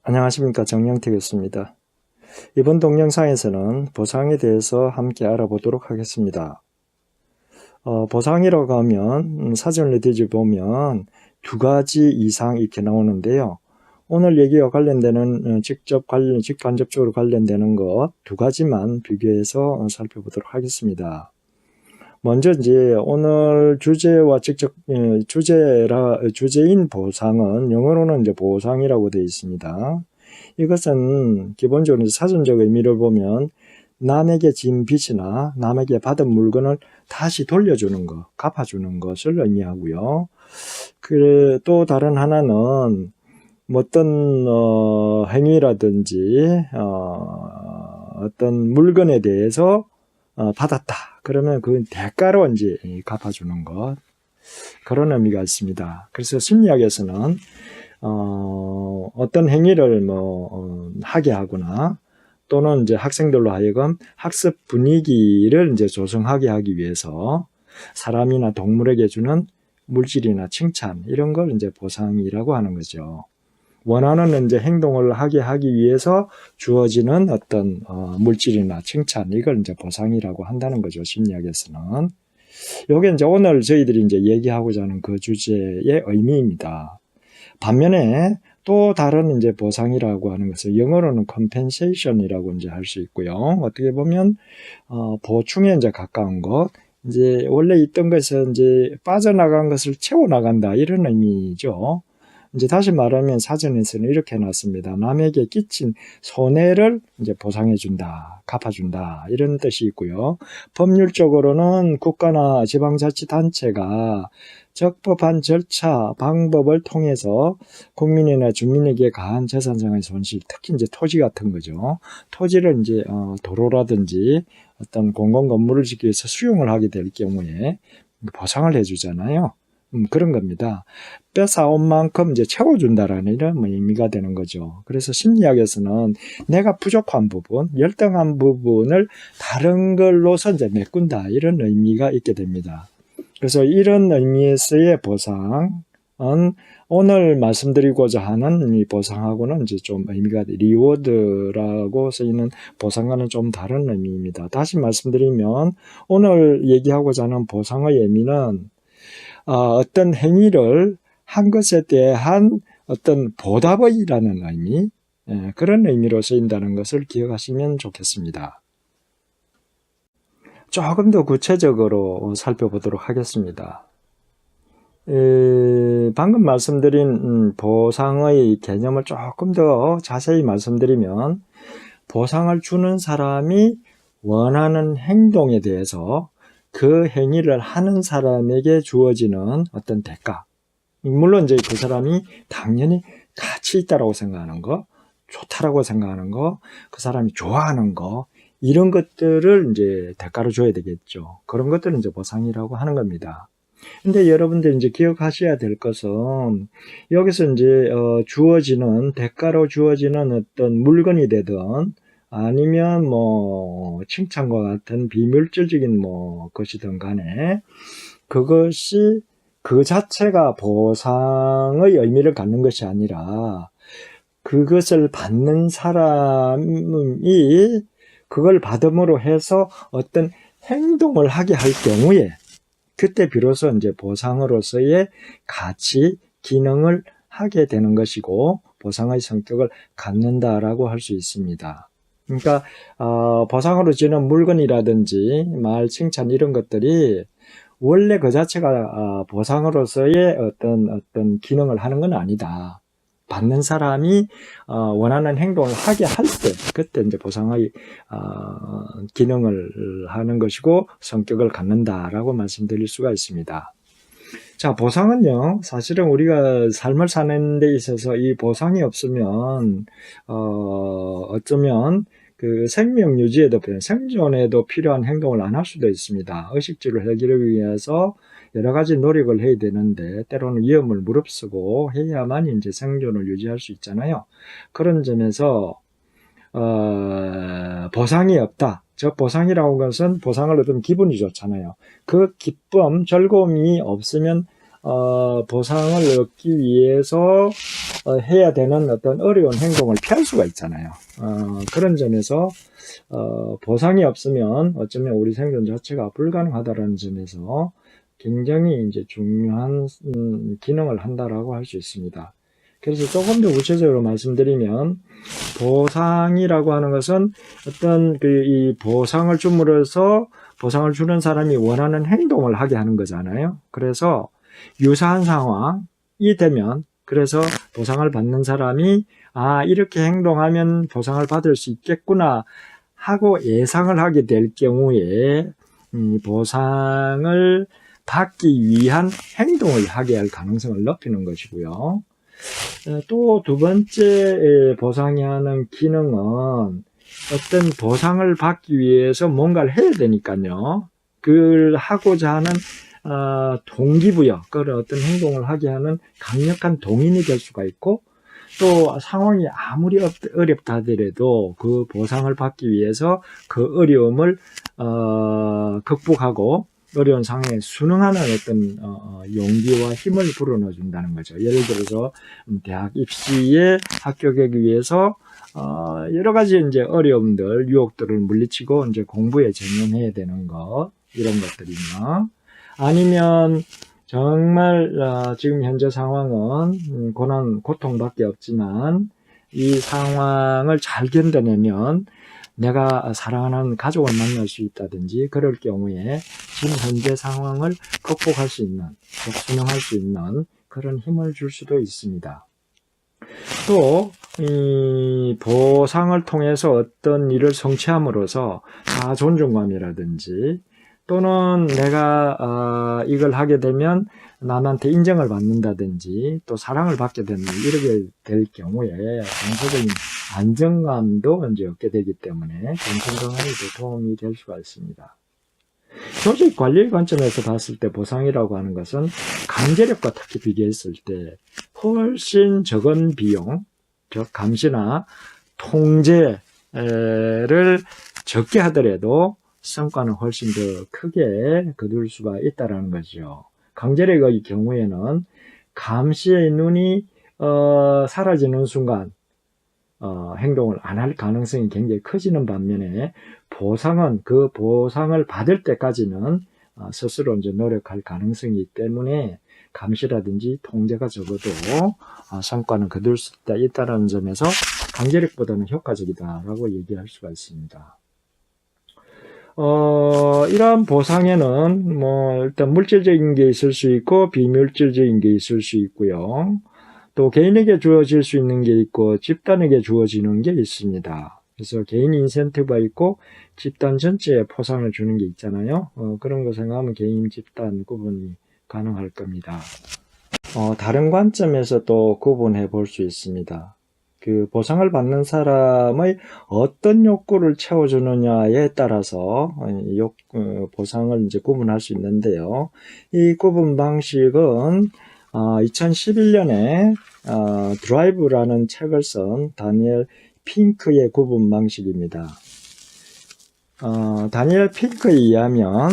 안녕하십니까, 정영택이었습니다. 이번 동영상에서는 보상에 대해서 함께 알아보도록 하겠습니다. 보상이라고 하면 사전을 뒤집어보면 두 가지 이상 이렇게 나오는데요. 오늘 얘기와 관련되는 직간접적으로 관련되는 것 두 가지만 비교해서 살펴보도록 하겠습니다. 먼저 이제 오늘 주제와 직접 주제인 보상은 영어로는 이제 보상이라고 되어 있습니다. 이것은 기본적으로 사전적 의미를 보면 남에게 진 빚이나 남에게 받은 물건을 다시 돌려주는 것, 갚아주는 것을 의미하고요. 또 다른 하나는 어떤 행위라든지 어떤 물건에 대해서 받았다. 그러면 그 대가로 이제 갚아주는 것, 그런 의미가 있습니다. 그래서 심리학에서는 어떤 행위를 하게 하거나 또는 이제 학생들로 하여금 학습 분위기를 이제 조성하게 하기 위해서 사람이나 동물에게 주는 물질이나 칭찬, 이런 걸 이제 보상이라고 하는 거죠. 원하는 이제 행동을 하기 위해서 주어지는 어떤 물질이나 칭찬, 이걸 이제 보상이라고 한다는 거죠, 심리학에서는. 요게 이제 오늘 저희들이 이제 얘기하고자 하는 그 주제의 의미입니다. 반면에 또 다른 이제 보상이라고 하는 것을 영어로는 compensation이라고 이제 할 수 있고요. 어떻게 보면 보충에 이제 가까운 것, 이제 원래 있던 것에 이제 빠져나간 것을 채워 나간다, 이런 의미죠. 이제 다시 말하면 사전에서는 이렇게 해놨습니다. 남에게 끼친 손해를 이제 보상해준다, 갚아준다, 이런 뜻이 있고요. 법률적으로는 국가나 지방자치단체가 적법한 절차, 방법을 통해서 국민이나 주민에게 가한 재산상의 손실, 특히 이제 토지 같은 거죠. 토지를 이제 도로라든지 어떤 공공건물을 짓기 위해서 수용을 하게 될 경우에 보상을 해주잖아요. 그런 겁니다. 뺏어온 만큼 이제 채워준다라는 이런 의미가 되는 거죠. 그래서 심리학에서는 내가 부족한 부분, 열등한 부분을 다른 걸로서 이제 메꾼다, 이런 의미가 있게 됩니다. 그래서 이런 의미에서의 보상은 오늘 말씀드리고자 하는 이 보상하고는 이제 좀 의미가 리워드라고 쓰이는 보상과는 좀 다른 의미입니다. 다시 말씀드리면 오늘 얘기하고자 하는 보상의 의미는 어떤 행위를 한 것에 대한 어떤 보답이라는 의미, 그런 의미로 쓰인다는 것을 기억하시면 좋겠습니다. 조금 더 구체적으로 살펴보도록 하겠습니다. 방금 말씀드린 보상의 개념을 조금 더 자세히 말씀드리면, 보상을 주는 사람이 원하는 행동에 대해서 그 행위를 하는 사람에게 주어지는 어떤 대가, 물론 이제 그 사람이 당연히 가치 있다라고 생각하는 거, 좋다라고 생각하는 거, 그 사람이 좋아하는 거, 이런 것들을 이제 대가로 줘야 되겠죠. 그런 것들은 이제 보상이라고 하는 겁니다. 근데 여러분들 이제 기억하셔야 될 것은, 여기서 이제 주어지는, 대가로 주어지는 어떤 물건이 되든 아니면 칭찬과 같은 비물질적인 것이든 간에, 그것이 그 자체가 보상의 의미를 갖는 것이 아니라, 그것을 받는 사람이 그걸 받음으로 해서 어떤 행동을 하게 할 경우에, 그때 비로소 이제 보상으로서의 가치, 기능을 하게 되는 것이고, 보상의 성격을 갖는다라고 할 수 있습니다. 그러니까 보상으로 주는 물건이라든지 말, 칭찬, 이런 것들이 원래 그 자체가 보상으로서의 어떤 기능을 하는 건 아니다. 받는 사람이 원하는 행동을 하게 할 때, 그때 이제 보상의 기능을 하는 것이고 성격을 갖는다라고 말씀드릴 수가 있습니다. 자, 보상은요, 사실은 우리가 삶을 사는 데 있어서 이 보상이 없으면 어쩌면 그 생명 유지에도, 생존에도 필요한 행동을 안 할 수도 있습니다. 의식주를 해결하기 위해서 여러 가지 노력을 해야 되는데, 때로는 위험을 무릅쓰고 해야만 이제 생존을 유지할 수 있잖아요. 그런 점에서 보상이 없다. 저 보상이라고 하는 것은 보상을 얻으면 기분이 좋잖아요. 그 기쁨, 즐거움이 없으면 보상을 얻기 위해서 해야 되는 어떤 어려운 행동을 피할 수가 있잖아요. 그런 점에서 보상이 없으면 어쩌면 우리 생존 자체가 불가능하다라는 점에서 굉장히 이제 중요한 기능을 한다라고 할 수 있습니다. 그래서 조금 더 구체적으로 말씀드리면 보상이라고 하는 것은 어떤 이 보상을 줌으로써 보상을 주는 사람이 원하는 행동을 하게 하는 거잖아요. 그래서 유사한 상황이 되면 그래서 보상을 받는 사람이 이렇게 행동하면 보상을 받을 수 있겠구나 하고 예상을 하게 될 경우에 보상을 받기 위한 행동을 하게 할 가능성을 높이는 것이고요. 또 두 번째 보상이 하는 기능은 어떤 보상을 받기 위해서 뭔가를 해야 되니까요. 그걸 하고자 하는 동기부여, 그런 어떤 행동을 하게 하는 강력한 동인이 될 수가 있고, 또 상황이 아무리 어렵다 하더라도 그 보상을 받기 위해서 그 어려움을 극복하고 어려운 상황에 순응하는 어떤 용기와 힘을 불어넣어 준다는 거죠. 예를 들어서 대학 입시에 합격하기 위해서 여러 가지 이제 어려움들, 유혹들을 물리치고 이제 공부에 전념해야 되는 것, 이런 것들이며, 아니면 정말 지금 현재 상황은 고통밖에 없지만 이 상황을 잘 견뎌내면 내가 사랑하는 가족을 만날 수 있다든지 그럴 경우에 지금 현재 상황을 극복할 수 있는, 순응할 수 있는 그런 힘을 줄 수도 있습니다. 또 이 보상을 통해서 어떤 일을 성취함으로써 존중감이라든지 또는 내가 이걸 하게 되면 남한테 인정을 받는다든지 또 사랑을 받게 되는 이렇게 될 경우에 정서적인 안정감도 이제 얻게 되기 때문에 정신 건강에도 도움이 될 수가 있습니다. 조직 관리 관점에서 봤을 때 보상이라고 하는 것은 강제력과 특히 비교했을 때 훨씬 적은 비용, 즉 감시나 통제를 적게 하더라도 성과는 훨씬 더 크게 거둘 수가 있다는 거죠. 강제력의 경우에는 감시의 눈이 사라지는 순간 행동을 안 할 가능성이 굉장히 커지는 반면에 보상은 그 보상을 받을 때까지는 스스로 이제 노력할 가능성이 있기 때문에 감시라든지 통제가 적어도 성과는 거둘 수 있다는 점에서 강제력보다는 효과적이다라고 얘기할 수가 있습니다. 이러한 보상에는 일단 물질적인 게 있을 수 있고 비물질적인 게 있을 수 있고요. 또 개인에게 주어질 수 있는 게 있고 집단에게 주어지는 게 있습니다. 그래서 개인 인센티브가 있고 집단 전체에 포상을 주는 게 있잖아요. 그런 거 생각하면 개인, 집단 구분이 가능할 겁니다. 다른 관점에서 또 구분해 볼 수 있습니다. 그 보상을 받는 사람의 어떤 욕구를 채워주느냐에 따라서 보상을 이제 구분할 수 있는데요. 이 구분 방식은 2011년에 드라이브라는 책을 쓴 다니엘 핑크의 구분 방식입니다. 다니엘 핑크에 의하면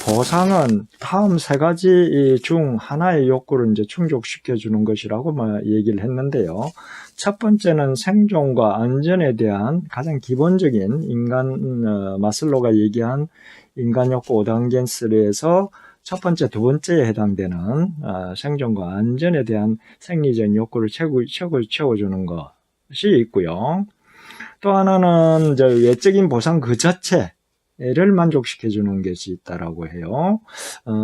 보상은 다음 세 가지 중 하나의 욕구를 이제 충족시켜 주는 것이라고 얘기를 했는데요. 첫 번째는 생존과 안전에 대한 가장 기본적인 마슬로가 얘기한 인간 욕구 5단계 스레에서 첫 번째, 두 번째에 해당되는 생존과 안전에 대한 생리적 욕구를 채워주는 것이 있고요. 또 하나는 이제 외적인 보상 그 자체를 만족시켜주는 것이 있다라고 해요.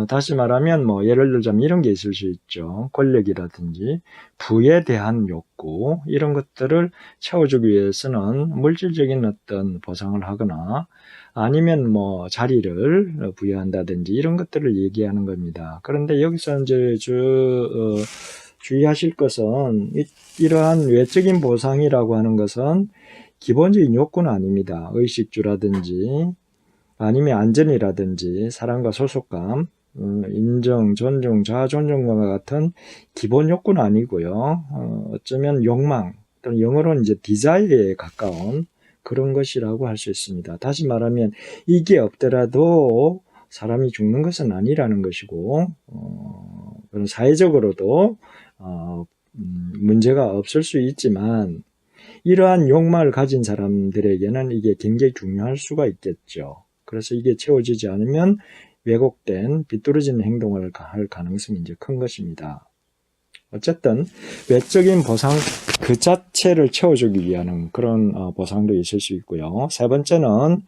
다시 말하면 예를 들자면 이런 게 있을 수 있죠. 권력이라든지 부에 대한 욕구 이런 것들을 채워주기 위해서는 물질적인 어떤 보상을 하거나 아니면 자리를 부여한다든지 이런 것들을 얘기하는 겁니다. 그런데 여기서 이제 주의하실 것은 이러한 외적인 보상이라고 하는 것은 기본적인 욕구는 아닙니다. 의식주라든지 아니면 안전이라든지 사랑과 소속감, 인정, 존중, 자아존중과 같은 기본 욕구는 아니고요. 어쩌면 욕망 또는 영어로는 이제 디자이어에 가까운 그런 것이라고 할 수 있습니다. 다시 말하면 이게 없더라도 사람이 죽는 것은 아니라는 것이고 그런 사회적으로도 문제가 없을 수 있지만 이러한 욕망을 가진 사람들에게는 이게 굉장히 중요할 수가 있겠죠. 그래서 이게 채워지지 않으면 왜곡된 비뚤어진 행동을 할 가능성이 이제 큰 것입니다. 어쨌든 외적인 보상 그 자체를 채워주기 위한 그런 보상도 있을 수 있고요. 세 번째는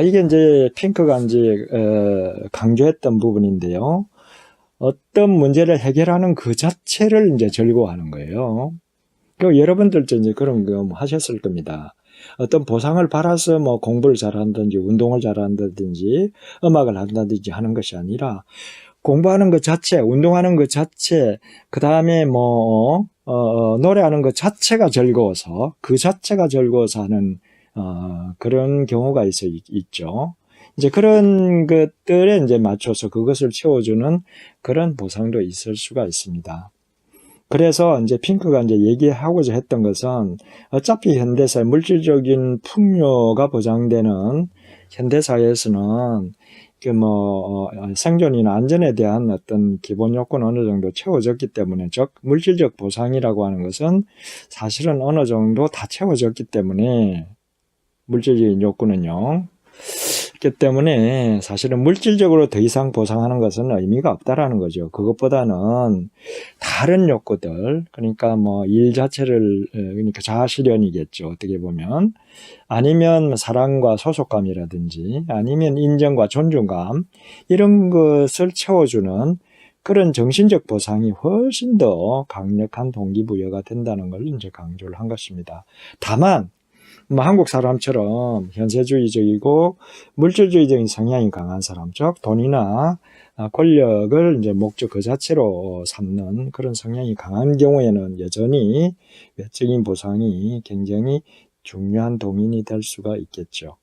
이게 이제 핑크가 이제 강조했던 부분인데요. 어떤 문제를 해결하는 그 자체를 이제 즐거워하는 거예요. 여러분들도 이제 그런 거 하셨을 겁니다. 어떤 보상을 받아서 뭐 공부를 잘한다든지 운동을 잘한다든지 음악을 한다든지 하는 것이 아니라 공부하는 것 자체, 운동하는 것 자체, 그 다음에 노래하는 것 자체가 즐거워서, 그 자체가 즐거워서 하는, 그런 경우가 있죠. 이제 그런 것들에 이제 맞춰서 그것을 채워주는 그런 보상도 있을 수가 있습니다. 그래서 이제 핑크가 이제 얘기하고자 했던 것은 어차피 현대사회 물질적인 풍요가 보장되는 현대사회에서는 생존이나 안전에 대한 어떤 기본 요건은 어느 정도 채워졌기 때문에, 즉 물질적 보상이라고 하는 것은 사실은 어느 정도 다 채워졌기 때문에, 물질적인 요건은요. 그렇기 때문에 사실은 물질적으로 더 이상 보상하는 것은 의미가 없다라는 거죠. 그것보다는 다른 욕구들, 그러니까 일 자체를, 그러니까 자아실현이겠죠. 어떻게 보면. 아니면 사랑과 소속감이라든지, 아니면 인정과 존중감, 이런 것을 채워주는 그런 정신적 보상이 훨씬 더 강력한 동기부여가 된다는 걸 이제 강조를 한 것입니다. 다만, 한국 사람처럼 현세주의적이고 물질주의적인 성향이 강한 사람, 즉 돈이나 권력을 이제 목적 그 자체로 삼는 그런 성향이 강한 경우에는 여전히 외적인 보상이 굉장히 중요한 도민이 될 수가 있겠죠.